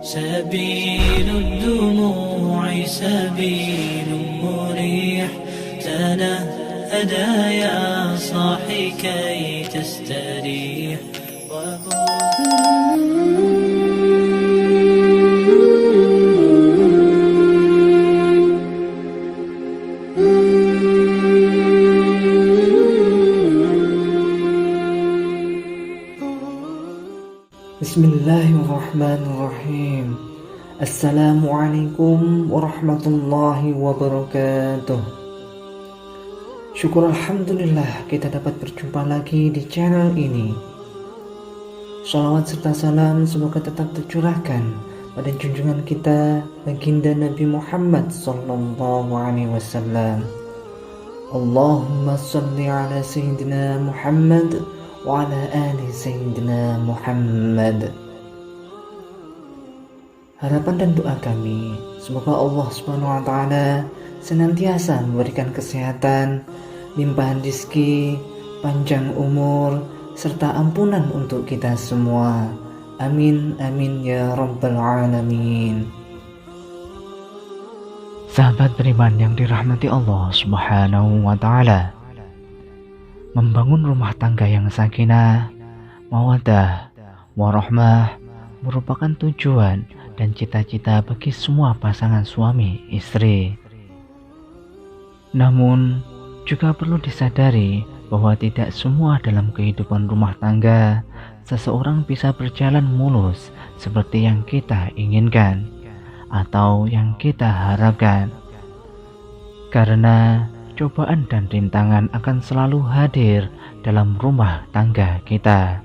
سبيل الدموع سبيل مريح، تنهدى يا صاحي كي تستريح. Bismillahirrahmanirrahim. Assalamualaikum warahmatullahi wabarakatuh. Syukur alhamdulillah kita dapat berjumpa lagi di channel ini. Shalawat serta salam semoga tetap tercurahkan pada junjungan kita baginda Nabi Muhammad sallallahu alaihi wasallam. Allahumma shalli ala sayyidina Muhammad wa ala ali sayyidina Muhammad. Harapan dan doa kami semoga Allah Subhanahu wa taala senantiasa memberikan kesehatan, limpahan rezeki, panjang umur serta ampunan untuk kita semua. Amin amin ya rabbal alamin. Sahabat beriman yang dirahmati Allah Subhanahu wa taala, membangun rumah tangga yang sakinah, mawaddah, warahmah merupakan tujuan dan cita-cita bagi semua pasangan suami istri. Namun, juga perlu disadari bahwa tidak semua dalam kehidupan rumah tangga seseorang bisa berjalan mulus seperti yang kita inginkan atau yang kita harapkan. Karena cobaan dan rintangan akan selalu hadir dalam rumah tangga kita.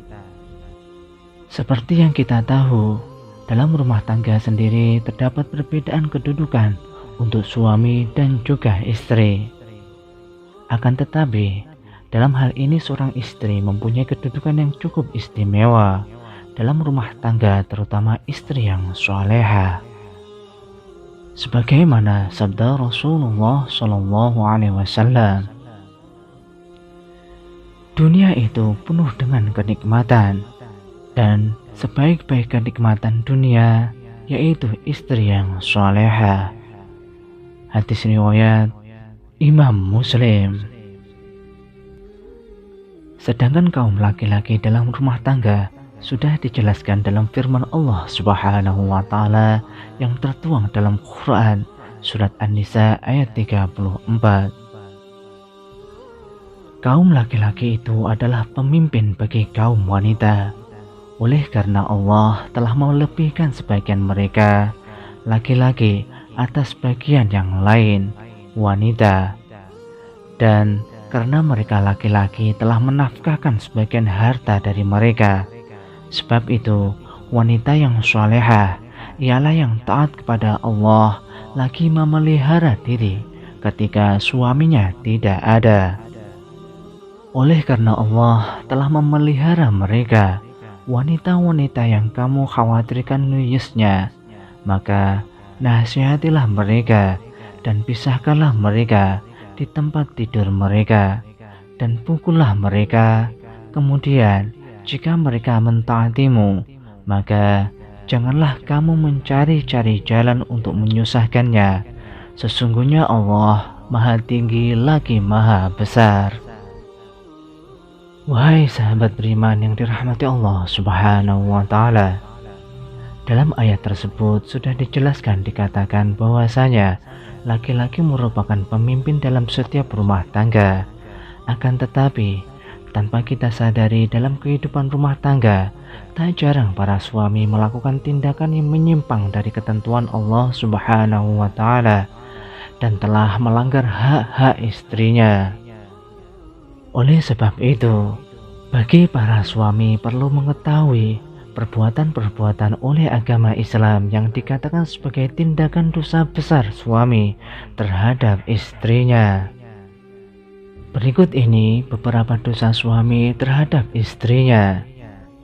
Seperti yang kita tahu, dalam rumah tangga sendiri terdapat perbedaan kedudukan untuk suami dan juga istri. Akan tetapi, dalam hal ini seorang istri mempunyai kedudukan yang cukup istimewa dalam rumah tangga, terutama istri yang salehah. Sebagaimana sabda Rasulullah SAW, dunia itu penuh dengan kenikmatan, dan sebaik-baik kenikmatan dunia yaitu istri yang salehah. Hadis riwayat Imam Muslim. Sedangkan kaum laki-laki dalam rumah tangga sudah dijelaskan dalam firman Allah Subhanahu wa taala yang tertuang dalam Quran surat An-Nisa ayat 34. Kaum laki-laki itu adalah pemimpin bagi kaum wanita. Oleh karena Allah telah melebihkan sebagian mereka laki-laki atas bagian yang lain wanita, dan karena mereka laki-laki telah menafkahkan sebagian harta dari mereka. Sebab itu, wanita yang salehah ialah yang taat kepada Allah, lagi memelihara diri ketika suaminya tidak ada. Oleh karena Allah telah memelihara mereka, wanita-wanita yang kamu khawatirkan nuyusnya, maka nasihatilah mereka dan pisahkanlah mereka di tempat tidur mereka, dan pukullah mereka. Kemudian jika mereka mentaatimu, maka janganlah kamu mencari-cari jalan untuk menyusahkannya. Sesungguhnya Allah Maha Tinggi lagi Maha Besar. Wahai sahabat beriman yang dirahmati Allah Subhanahu wa taala, dalam ayat tersebut sudah dijelaskan, dikatakan bahwasanya laki-laki merupakan pemimpin dalam setiap rumah tangga. Akan tetapi, tanpa kita sadari dalam kehidupan rumah tangga, tak jarang para suami melakukan tindakan yang menyimpang dari ketentuan Allah Subhanahu wa taala dan telah melanggar hak-hak istrinya. Oleh sebab itu, bagi para suami perlu mengetahui perbuatan-perbuatan oleh agama Islam yang dikatakan sebagai tindakan dosa besar suami terhadap istrinya. Berikut ini beberapa dosa suami terhadap istrinya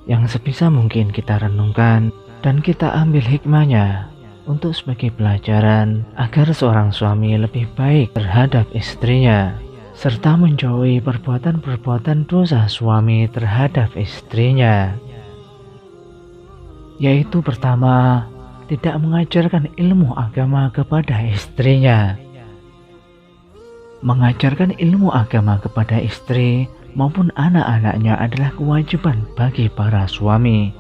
yang sebisa mungkin kita renungkan dan kita ambil hikmahnya untuk sebagai pelajaran agar seorang suami lebih baik terhadap istrinya, serta menjauhi perbuatan-perbuatan dosa suami terhadap istrinya. Yaitu pertama, tidak mengajarkan ilmu agama kepada istrinya. Mengajarkan ilmu agama kepada istri maupun anak-anaknya adalah kewajiban bagi para suami.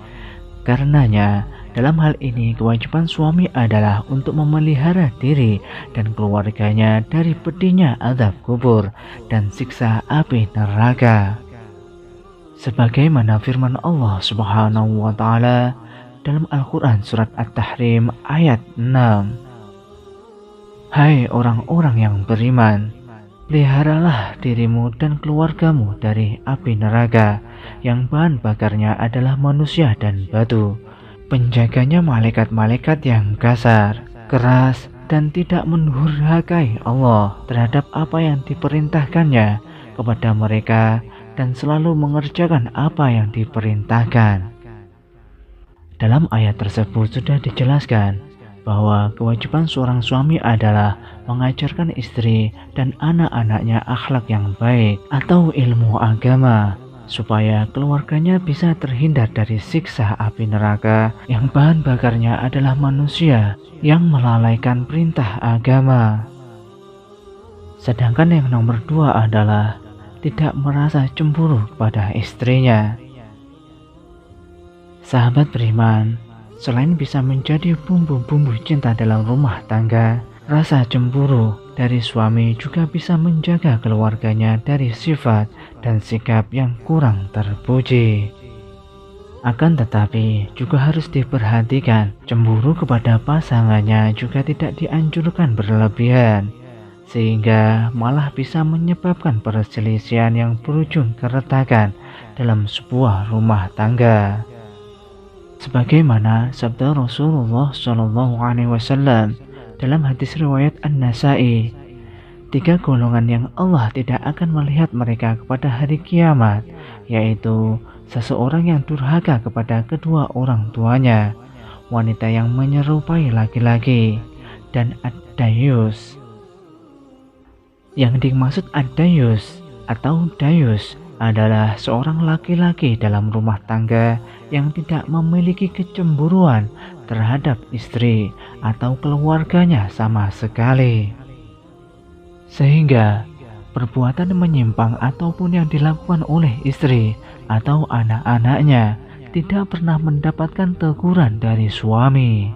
Karenanya, dalam hal ini kewajiban suami adalah untuk memelihara diri dan keluarganya dari pedihnya azab kubur dan siksa api neraka. Sebagaimana firman Allah Subhanahu wa taala dalam Al-Qur'an surat At-Tahrim ayat 6. Hai orang-orang yang beriman, peliharalah dirimu dan keluargamu dari api neraka yang bahan bakarnya adalah manusia dan batu. Penjaganya malaikat-malaikat yang kasar, keras, dan tidak mendurhakai Allah terhadap apa yang diperintahkannya kepada mereka dan selalu mengerjakan apa yang diperintahkan. Dalam ayat tersebut sudah dijelaskan bahwa kewajiban seorang suami adalah mengajarkan istri dan anak-anaknya akhlak yang baik atau ilmu agama, supaya keluarganya bisa terhindar dari siksa api neraka yang bahan bakarnya adalah manusia yang melalaikan perintah agama. Sedangkan yang nomor 2 adalah tidak merasa cemburu pada istrinya. Sahabat beriman, selain bisa menjadi bumbu-bumbu cinta dalam rumah tangga, rasa cemburu dari suami juga bisa menjaga keluarganya dari sifat dan sikap yang kurang terpuji. Akan tetapi juga harus diperhatikan, cemburu kepada pasangannya juga tidak dianjurkan berlebihan, sehingga malah bisa menyebabkan perselisihan yang berujung keretakan dalam sebuah rumah tangga. Sebagaimana sabda Rasulullah SAW dalam hadis riwayat An-Nasa'i, 3 golongan yang Allah tidak akan melihat mereka kepada hari kiamat, yaitu seseorang yang durhaka kepada kedua orang tuanya, wanita yang menyerupai laki-laki, dan ad-dayus. Yang dimaksud ad-dayus atau dayus adalah seorang laki-laki dalam rumah tangga yang tidak memiliki kecemburuan terhadap istri atau keluarganya sama sekali, sehingga perbuatan menyimpang ataupun yang dilakukan oleh istri atau anak-anaknya tidak pernah mendapatkan teguran dari suami.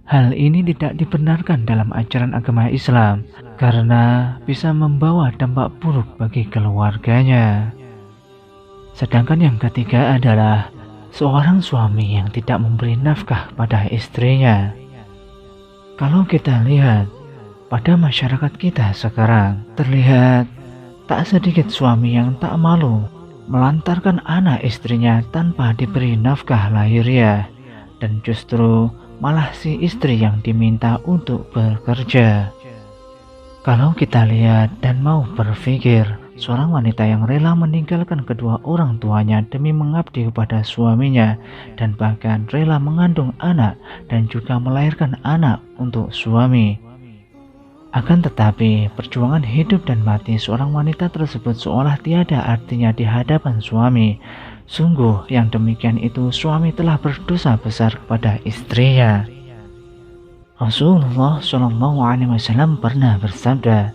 Hal ini tidak dibenarkan dalam ajaran agama Islam karena bisa membawa dampak buruk bagi keluarganya. Sedangkan yang ketiga adalah seorang suami yang tidak memberi nafkah pada istrinya. Kalau kita lihat pada masyarakat kita sekarang, terlihat tak sedikit suami yang tak malu melantarkan anak istrinya tanpa diberi nafkah lahiriah, dan justru malah si istri yang diminta untuk bekerja. Kalau kita lihat dan mau berpikir, seorang wanita yang rela meninggalkan kedua orang tuanya demi mengabdi kepada suaminya, dan bahkan rela mengandung anak dan juga melahirkan anak untuk suami. Akan tetapi, perjuangan hidup dan mati seorang wanita tersebut seolah tiada artinya di hadapan suami. Sungguh yang demikian itu suami telah berdosa besar kepada istrinya. Rasulullah SAW pernah bersabda,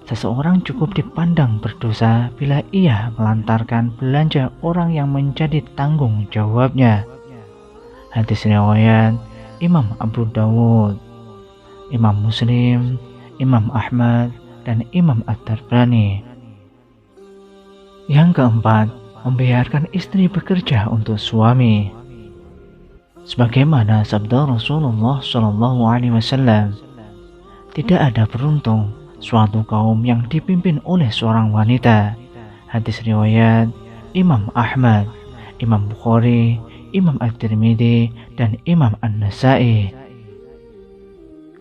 seseorang cukup dipandang berdosa bila ia melantarkan belanja orang yang menjadi tanggung jawabnya. Hadis riwayat Imam Abu Dawud, Imam Muslim, Imam Ahmad, dan Imam At-Tabrani. Yang keempat, membiarkan istri bekerja untuk suami. Sebagaimana sabda Rasulullah SAW, tidak ada beruntung suatu kaum yang dipimpin oleh seorang wanita. Hadis riwayat Imam Ahmad, Imam Bukhari, Imam At-Tirmidzi, dan Imam An-Nasa'i.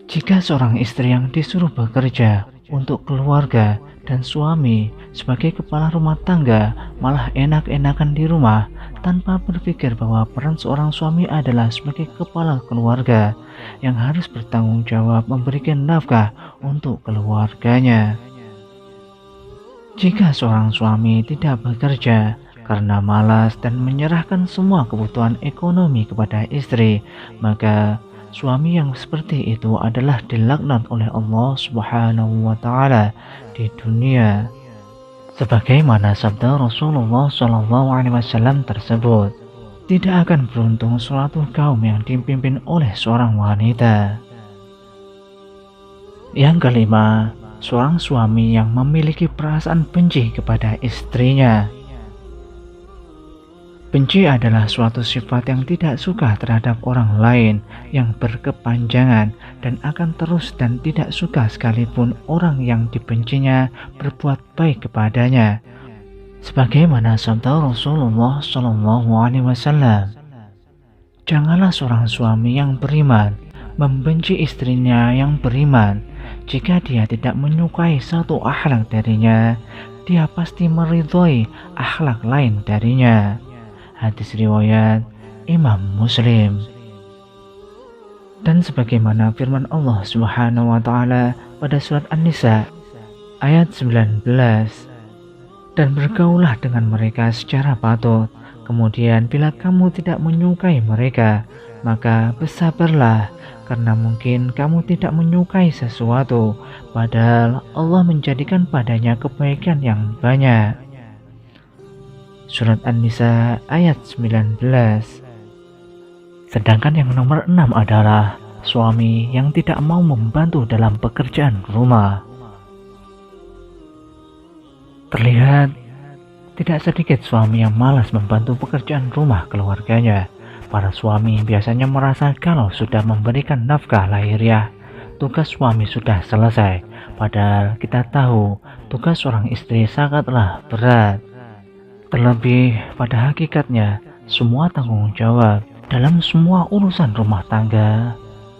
Jika seorang istri yang disuruh bekerja untuk keluarga dan suami sebagai kepala rumah tangga malah enak-enakan di rumah tanpa berpikir bahwa peran seorang suami adalah sebagai kepala keluarga yang harus bertanggung jawab memberikan nafkah untuk keluarganya. Jika seorang suami tidak bekerja karena malas dan menyerahkan semua kebutuhan ekonomi kepada istri, maka suami yang seperti itu adalah dilaknat oleh Allah Subhanahu wa taala di dunia. Sebagaimana sabda Rasulullah SAW tersebut, tidak akan beruntung suatu kaum yang dipimpin oleh seorang wanita. Yang kelima, seorang suami yang memiliki perasaan benci kepada istrinya. Benci adalah suatu sifat yang tidak suka terhadap orang lain yang berkepanjangan dan akan terus dan tidak suka sekalipun orang yang dibencinya berbuat baik kepadanya. Sebagaimana sabda Rasulullah SAW, janganlah seorang suami yang beriman membenci istrinya yang beriman. Jika dia tidak menyukai satu akhlak darinya, dia pasti meridhoi akhlak lain darinya. Hadis riwayat Imam Muslim. Dan sebagaimana firman Allah Subhanahu wa taala pada surat An-Nisa ayat 19, dan bergaulah dengan mereka secara patut. Kemudian bila kamu tidak menyukai mereka, maka bersabarlah, karena mungkin kamu tidak menyukai sesuatu, padahal Allah menjadikan padanya kebaikan yang banyak. Surat An-Nisa ayat 19. Sedangkan yang nomor 6 adalah suami yang tidak mau membantu dalam pekerjaan rumah. Terlihat tidak sedikit suami yang malas membantu pekerjaan rumah keluarganya. Para suami biasanya merasa kalau sudah memberikan nafkah lahiriah, tugas suami sudah selesai. Padahal kita tahu tugas seorang istri sangatlah berat. Terlebih pada hakikatnya, semua tanggung jawab dalam semua urusan rumah tangga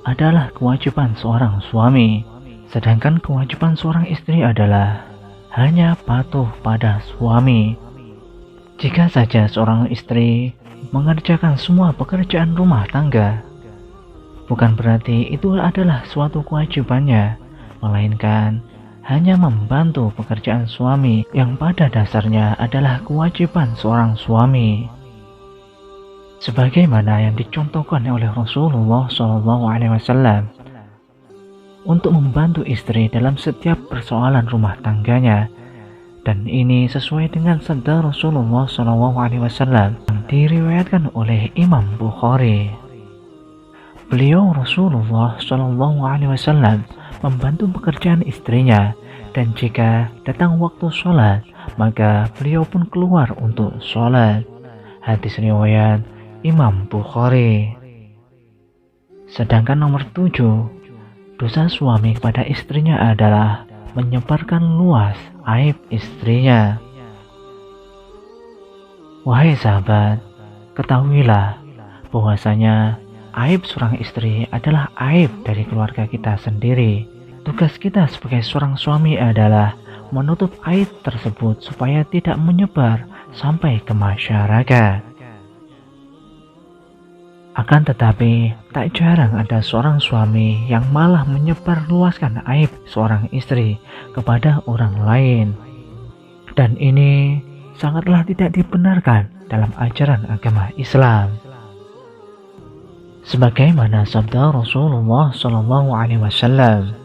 adalah kewajiban seorang suami. Sedangkan kewajiban seorang istri adalah hanya patuh pada suami. Jika saja seorang istri mengerjakan semua pekerjaan rumah tangga, bukan berarti itu adalah suatu kewajibannya, melainkan hanya membantu pekerjaan suami yang pada dasarnya adalah kewajiban seorang suami. Sebagaimana yang dicontohkan oleh Rasulullah SAW untuk membantu istri dalam setiap persoalan rumah tangganya, dan ini sesuai dengan sabda Rasulullah SAW yang diriwayatkan oleh Imam Bukhari. Beliau Rasulullah SAW membantu pekerjaan istrinya, dan jika datang waktu sholat, maka beliau pun keluar untuk sholat. Hadis riwayat Imam Bukhari. Sedangkan nomor 7, dosa suami kepada istrinya adalah menyebarkan luas aib istrinya. Wahai sahabat, ketahuilah bahwasanya aib seorang istri adalah aib dari keluarga kita sendiri. Tugas kita sebagai seorang suami adalah menutup aib tersebut supaya tidak menyebar sampai ke masyarakat. Akan tetapi, tak jarang ada seorang suami yang malah menyebarluaskan aib seorang istri kepada orang lain. Dan ini sangatlah tidak dibenarkan dalam ajaran agama Islam. Sebagaimana sabda Rasulullah SAW,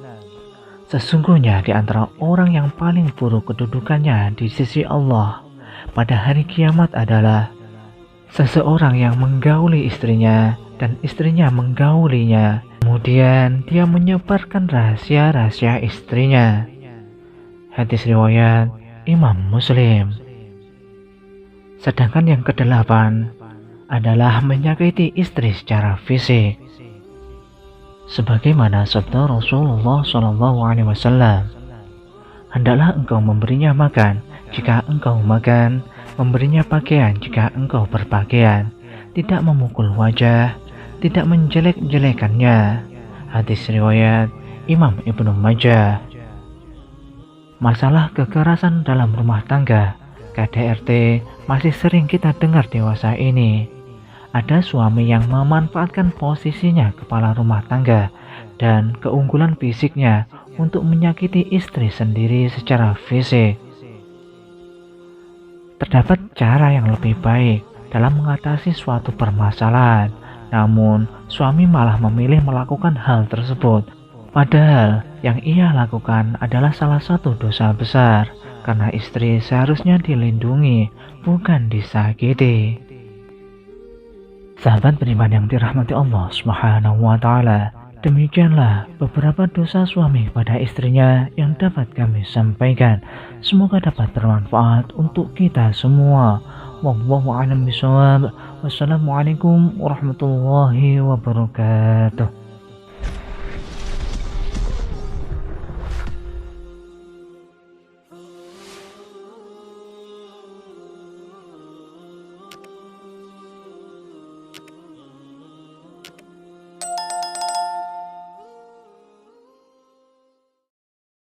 sesungguhnya di antara orang yang paling buruk kedudukannya di sisi Allah pada hari kiamat adalah seseorang yang menggauli istrinya dan istrinya menggaulinya, kemudian dia menyebarkan rahasia-rahasia istrinya. Hadis riwayat Imam Muslim. Sedangkan yang kedelapan adalah menyakiti istri secara fisik. Sebagaimana sabda Rasulullah SAW, hendaklah engkau memberinya makan jika engkau makan, memberinya pakaian jika engkau berpakaian, tidak memukul wajah, tidak menjelek-jelekannya. Hadis riwayat Imam Ibnu Majah. Masalah kekerasan dalam rumah tangga KDRT masih sering kita dengar dewasa ini. Ada suami yang memanfaatkan posisinya kepala rumah tangga dan keunggulan fisiknya untuk menyakiti istri sendiri secara fisik. Terdapat cara yang lebih baik dalam mengatasi suatu permasalahan, namun suami malah memilih melakukan hal tersebut. Padahal yang ia lakukan adalah salah satu dosa besar, karena istri seharusnya dilindungi, bukan disakiti. Sahabat beriman yang dirahmati Allah Subhanahu wa Ta'ala, demikianlah beberapa dosa suami pada istrinya yang dapat kami sampaikan. Semoga dapat bermanfaat untuk kita semua. Wallahu a'lam bishawab. Wassalamualaikum warahmatullahi wabarakatuh.